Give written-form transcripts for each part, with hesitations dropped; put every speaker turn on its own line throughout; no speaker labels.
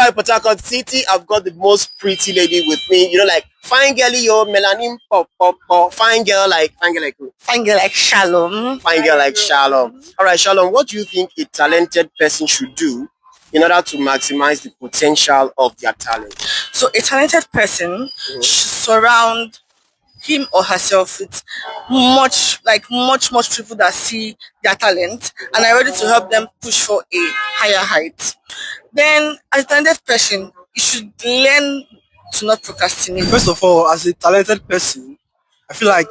inside Port Harcourt City, I've got the most pretty lady with me. You know, like fine girly, yo, melanin pop pop pop. Fine girl like who?
Fine girl like Shalom.
Fine girl like Shalom. All right, Shalom. What do you think a talented person should do in order to maximize the potential of their talent?
So a talented person should surround him or herself with much people that see their talent and are ready to help them push for a higher height. Then as a talented person, you should learn to not procrastinate.
First of all, as a talented person, I feel like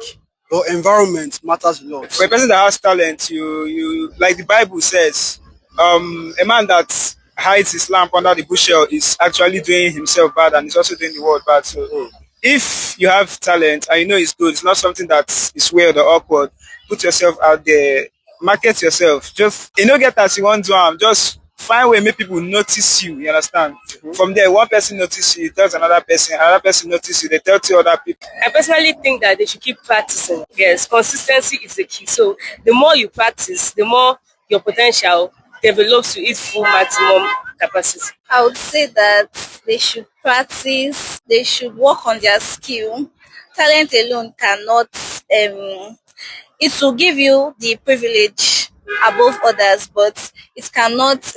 your environment matters a lot.
For a person that has talent, you like the Bible says, a man that hides his lamp under the bushel is actually doing himself bad and is also doing the world bad. So if you have talent and you know it's good, it's not something that is weird or awkward, put yourself out there, market yourself. Just get as you want to just find way make people notice you understand? From there, one person notice you, tells another person notice you, they tell two other people.
I personally think that they should keep practicing. Yes, consistency is the key. So the more you practice, the more your potential develops to its full maximum capacity.
I would say that they should practice, they should work on their skill. Talent alone cannot, it will give you the privilege above others, but it cannot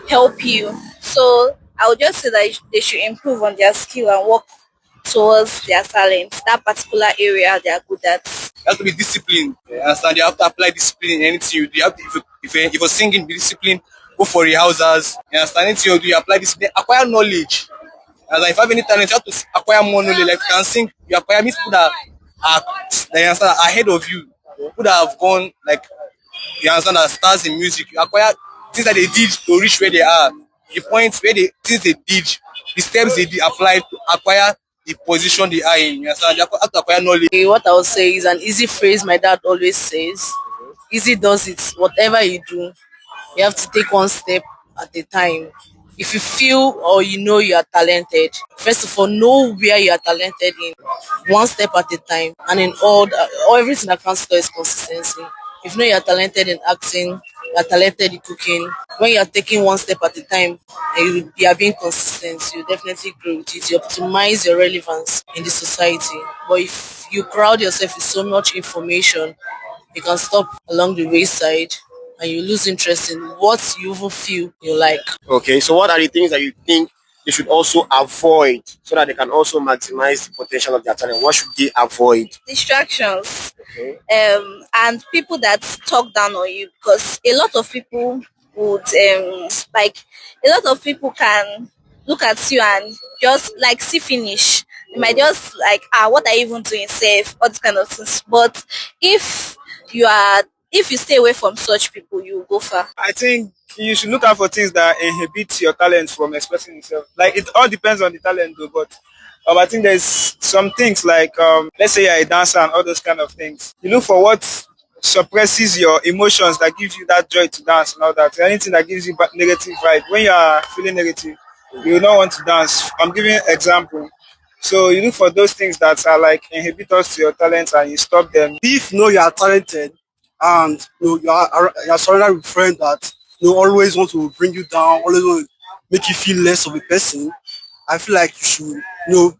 help you. So I would just say that they should improve on their skill and work towards their talent, that particular area they are good at.
You have to be disciplined. You understand? You have to apply discipline in anything you do. You have to, if you're singing, be disciplined. Go for rehearsals. You understand? Anything you do, you apply discipline. Acquire knowledge. And if you have any talent, you have to acquire more knowledge. Like you can sing, you acquire people that are ahead of you. People that have gone, like, you understand, that stars in music. You acquire things that they did to reach where they are. The points where things they did, the steps they did apply to acquire the position they are in. You understand? You have to acquire knowledge.
What I would say is an easy phrase my dad always says. Easy does it. Whatever you do, you have to take one step at a time. If you feel or you know you are talented, first of all, know where you are talented in. One step at a time. And in all everything that counts to is consistency. If you know you are talented in acting, you are talented in cooking, when you are taking one step at a time and you are being consistent, you definitely grow with it. You optimize your relevance in the society. But if you crowd yourself with so much information, you can stop along the wayside and you lose interest in what you even feel you like.
Okay, so what are the things that you think they should also avoid so that they can also maximize the potential of their talent? What should they avoid?
Distractions. And people that talk down on you, because a lot of people would a lot of people can look at you and just like see finish. You might just like, what are you even doing safe, all this kind of things. But if you stay away from such people, you will go far.
I think you should look out for things that inhibit your talent from expressing itself. Like it all depends on the talent though, but I think there's some things like let's say you're a dancer and all those kind of things. You look for what suppresses your emotions, that gives you that joy to dance and all that. Anything that gives you negative vibe. When you are feeling negative, you will not want to dance. I'm giving an example. So you look for those things that are like inhibitors to your talent and you stop them.
If you know you are talented and you are surrounded with friends that always want to bring you down, always want to make you feel less of a person, I feel like you should you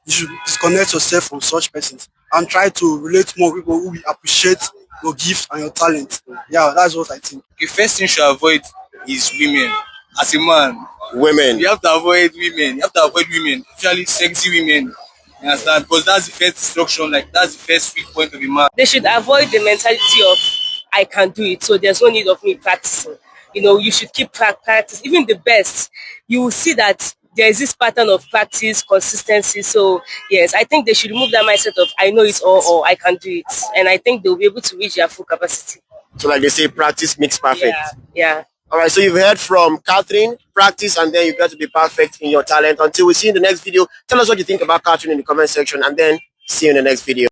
should disconnect yourself from such persons and try to relate to more people who will appreciate your gift and your talent. Yeah, that's what I think.
The first thing you should avoid is women. As a man,
Women.
you have to avoid women. You have to avoid women, especially sexy women. You understand? Because that's the first destruction. Like that's the first weak point of a man.
They should avoid the mentality of I can do it, so there's no need of me practicing. You should keep practice. Even the best, you will see that there is this pattern of practice, consistency. So yes, I think they should remove that mindset of I know it all or I can do it. And I think they'll be able to reach their full capacity.
So like they say, practice makes perfect.
Yeah.
All right, so you've heard from Catherine, practice and then you got to be perfect in your talent. Until we see you in the next video, tell us what you think about Catherine in the comment section and then see you in the next video.